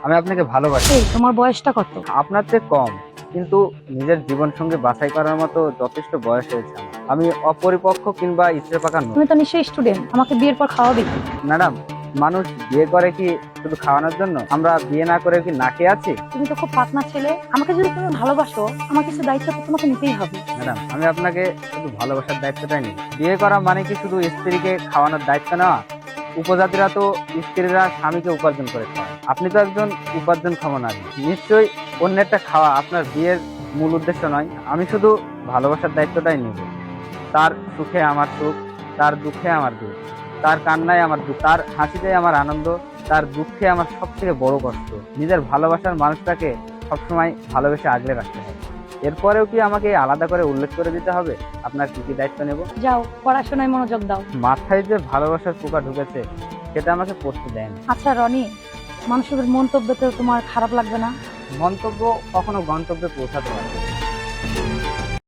আমি আপনাকে ভালোবাসি। এই তোমার বয়সটা কত? আপনার চেয়ে কম, কিন্তু নিজের জীবন সঙ্গী বাছাই করার মতো যথেষ্ট বয়স হয়েছে আমার। আমি অপরিপক্ক কিংবা ইচ্ছে পাকা নই। তুমি তো নিশ্চয়ই স্টুডেন্ট, আমাকে বিয়ের পর খাওয়াবে কি? ম্যাডাম, মানুষ বিয়ে করে কি শুধু খাওয়ানোর জন্য? আমরা বিয়ে না করে কি না খেয়ে আছি? তুমি তো খুব পাতনা ছেলে, আমাকে যদি তুমি ভালোবাসো আমার কিছু দায়িত্ব তো তোমাকে নিতেই হবে। ম্যাডাম, আমি আপনাকে শুধু ভালোবাসার দায়িত্বটাই নিই। বিয়ে করা মানে কি শুধু স্ত্রীকে খাওয়ানোর দায়িত্ব নেওয়া? উপজাতিরা তো স্ত্রীরা স্বামীকে উপার্জন করে খাওয়ায়। আপনি তো একজন উপার্জনক্ষম নারী, নিশ্চয়ই অন্যেরটা খাওয়া আপনার বিয়ের মূল উদ্দেশ্য নয়। আমি শুধু ভালোবাসার দায়িত্বটাই নিব। তার সুখে আমার সুখ, তার দুঃখে আমার দুঃখ, তার কান্নায় আমার দুঃখ, তার হাসিতে আমার আনন্দ, তার দুঃখে আমার সব থেকে বড় কষ্ট। নিজের ভালোবাসার মানুষটাকে সবসময় ভালোবেসে আগলে রাখতে হবে। এরপরেও কি আমাকে আলাদা করে উল্লেখ করে দিতে হবে আপনার কি কি দায়িত্ব নেব? যাও, পড়াশোনায় মনোযোগ দাও। মাথায় যে ভালোবাসার পোকা ঢুকেছে সেটা আমাকে পড়তে দেয় না। আচ্ছা রনি, মানুষের মন্তব্যতে তোমার খারাপ লাগবে না? মন্তব্য কখনো গন্তব্যে পৌঁছাতে পারে না।